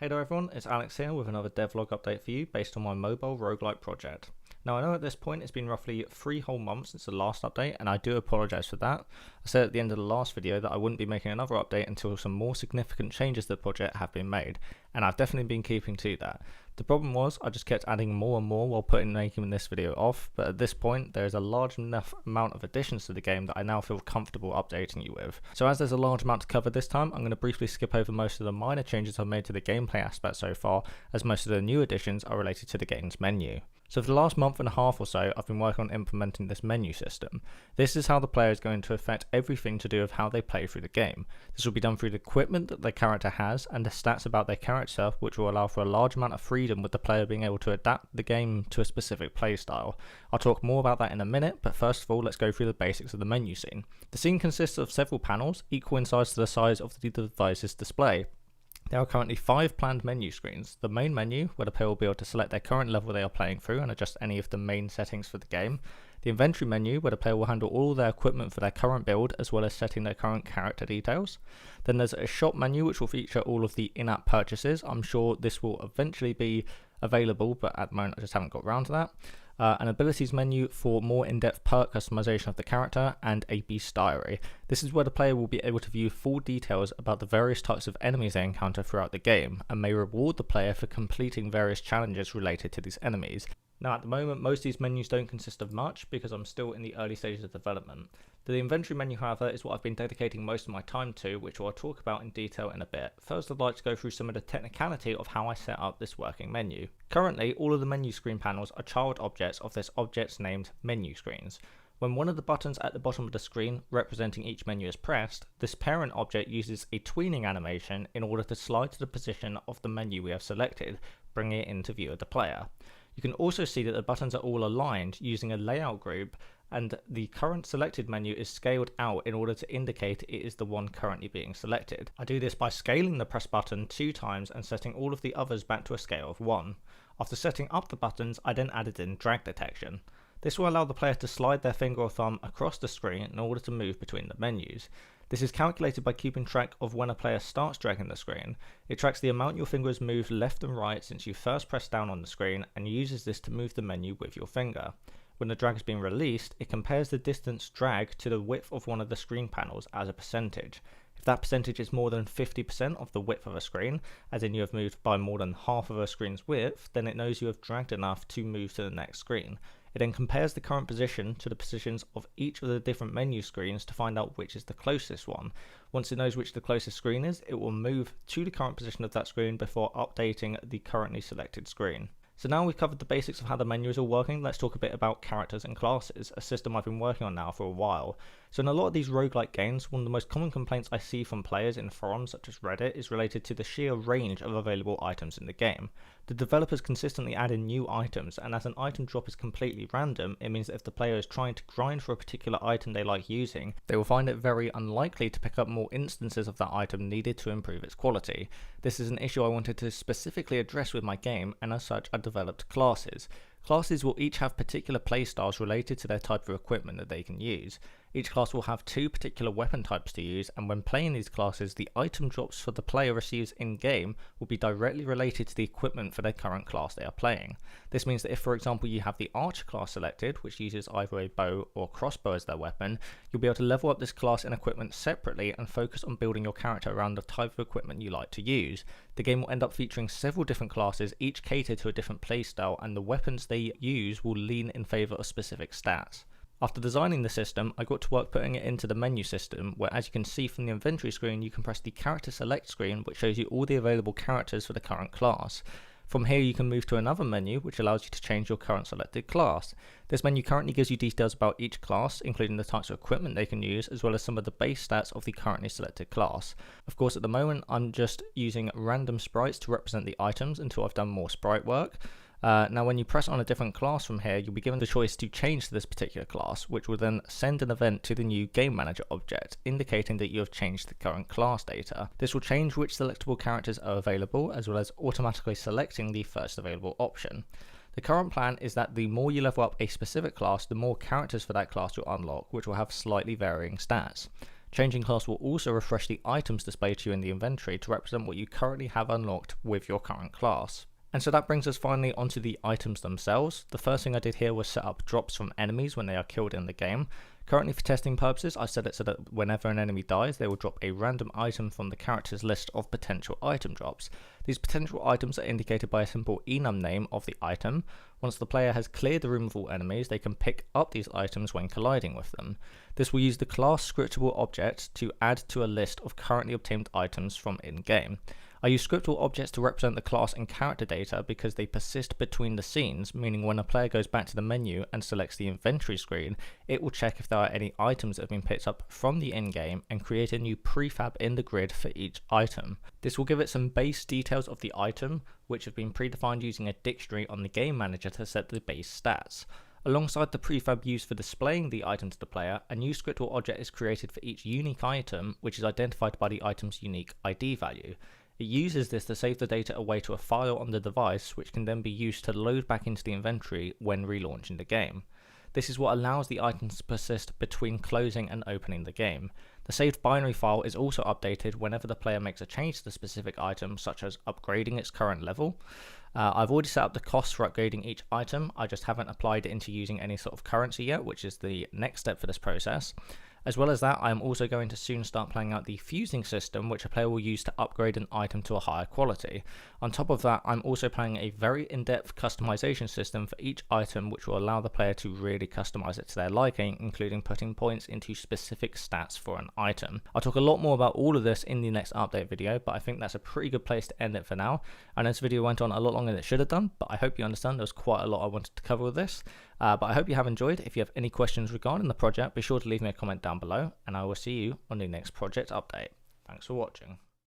Hey there everyone, it's Alex here with another devlog update for you based on my mobile roguelike project. Now I know at this point it's been roughly 3 whole months since the last update and I do apologise for that. I said at the end of the last video that I wouldn't be making another update until some more significant changes to the project have been made, and I've definitely been keeping to that. The problem was I just kept adding more and more while making this video off, but at this point there is a large enough amount of additions to the game that I now feel comfortable updating you with. So as there's a large amount to cover this time, I'm going to briefly skip over most of the minor changes I've made to the gameplay aspect so far, as most of the new additions are related to the game's menu. So for the last month and a half or so, I've been working on implementing this menu system. This is how the player is going to affect everything to do with how they play through the game. This will be done through the equipment that their character has and the stats about their character, which will allow for a large amount of freedom with the player being able to adapt the game to a specific playstyle. I'll talk more about that in a minute, but first of all let's go through the basics of the menu scene. The scene consists of several panels, equal in size to the size of the device's display. There are currently 5 planned menu screens. The main menu, where the player will be able to select their current level they are playing through and adjust any of the main settings for the game. The inventory menu, where the player will handle all their equipment for their current build as well as setting their current character details. Then there's a shop menu which will feature all of the in-app purchases. I'm sure this will eventually be available, but at the moment I just haven't got around to that. An abilities menu for more in-depth perk customization of the character, and a beast diary. This is where the player will be able to view full details about the various types of enemies they encounter throughout the game, and may reward the player for completing various challenges related to these enemies. Now at the moment most of these menus don't consist of much because I'm still in the early stages of development. The inventory menu however is what I've been dedicating most of my time to, which I'll talk about in detail in a bit. First I'd like to go through some of the technicality of how I set up this working menu. Currently all of the menu screen panels are child objects of this object named menu screens. When one of the buttons at the bottom of the screen representing each menu is pressed, this parent object uses a tweening animation in order to slide to the position of the menu we have selected, bringing it into view of the player. You can also see that the buttons are all aligned using a layout group, and the current selected menu is scaled out in order to indicate it is the one currently being selected. I do this by scaling the press button 2 times and setting all of the others back to a scale of 1. After setting up the buttons, I then added in drag detection. This will allow the player to slide their finger or thumb across the screen in order to move between the menus. This is calculated by keeping track of when a player starts dragging the screen. It tracks the amount your finger has moved left and right since you first pressed down on the screen and uses this to move the menu with your finger. When the drag has been released, it compares the distance dragged to the width of one of the screen panels as a percentage. If that percentage is more than 50% of the width of a screen, as in you have moved by more than half of a screen's width, then it knows you have dragged enough to move to the next screen. It then compares the current position to the positions of each of the different menu screens to find out which is the closest one. Once it knows which the closest screen is, it will move to the current position of that screen before updating the currently selected screen. So now we've covered the basics of how the menu is all working, let's talk a bit about characters and classes, a system I've been working on now for a while. So in a lot of these roguelike games, one of the most common complaints I see from players in forums such as Reddit is related to the sheer range of available items in the game. The developers consistently add in new items, and as an item drop is completely random, it means that if the player is trying to grind for a particular item they like using, they will find it very unlikely to pick up more instances of that item needed to improve its quality. This is an issue I wanted to specifically address with my game, and as such I developed classes. Classes will each have particular playstyles related to their type of equipment that they can use. Each class will have 2 particular weapon types to use, and when playing these classes, the item drops for the player receives in-game will be directly related to the equipment for their current class they are playing. This means that if, for example, you have the Archer class selected, which uses either a bow or crossbow as their weapon, you'll be able to level up this class and equipment separately and focus on building your character around the type of equipment you like to use. The game will end up featuring several different classes, each catered to a different playstyle, and the weapons they use will lean in favour of specific stats. After designing the system, I got to work putting it into the menu system, where as you can see from the inventory screen, you can press the character select screen, which shows you all the available characters for the current class. From here you can move to another menu, which allows you to change your current selected class. This menu currently gives you details about each class, including the types of equipment they can use, as well as some of the base stats of the currently selected class. Of course at the moment I'm just using random sprites to represent the items until I've done more sprite work. Now when you press on a different class from here, you'll be given the choice to change to this particular class, which will then send an event to the new Game Manager object, indicating that you have changed the current class data. This will change which selectable characters are available, as well as automatically selecting the first available option. The current plan is that the more you level up a specific class, the more characters for that class you'll unlock, which will have slightly varying stats. Changing class will also refresh the items displayed to you in the inventory to represent what you currently have unlocked with your current class. And so that brings us finally onto the items themselves. The first thing I did here was set up drops from enemies when they are killed in the game. Currently, for testing purposes, I set it so that whenever an enemy dies, they will drop a random item from the character's list of potential item drops. These potential items are indicated by a simple enum name of the item. Once the player has cleared the room of all enemies, they can pick up these items when colliding with them. This will use the class scriptable object to add to a list of currently obtained items from in-game. I use scriptable objects to represent the class and character data because they persist between the scenes, meaning when a player goes back to the menu and selects the inventory screen, it will check if there are any items that have been picked up from the in-game and create a new prefab in the grid for each item. This will give it some base details of the item, which have been predefined using a dictionary on the game manager to set the base stats. Alongside the prefab used for displaying the item to the player, a new scriptable object is created for each unique item, which is identified by the item's unique ID value. It uses this to save the data away to a file on the device, which can then be used to load back into the inventory when relaunching the game. This is what allows the items to persist between closing and opening the game. The saved binary file is also updated whenever the player makes a change to the specific item, such as upgrading its current level. I've already set up the cost for upgrading each item, I just haven't applied it into using any sort of currency yet, which is the next step for this process. As well as that, I am also going to soon start playing out the fusing system, which a player will use to upgrade an item to a higher quality. On top of that, I'm also planning a very in-depth customization system for each item, which will allow the player to really customize it to their liking, including putting points into specific stats for an item. I'll talk a lot more about all of this in the next update video, but I think that's a pretty good place to end it for now. And this video went on a lot longer than it should have done, but I hope you understand there was quite a lot I wanted to cover with this. But I hope you have enjoyed. If you have any questions regarding the project, be sure to leave me a comment down below, and I will see you on the next project update. Thanks for watching.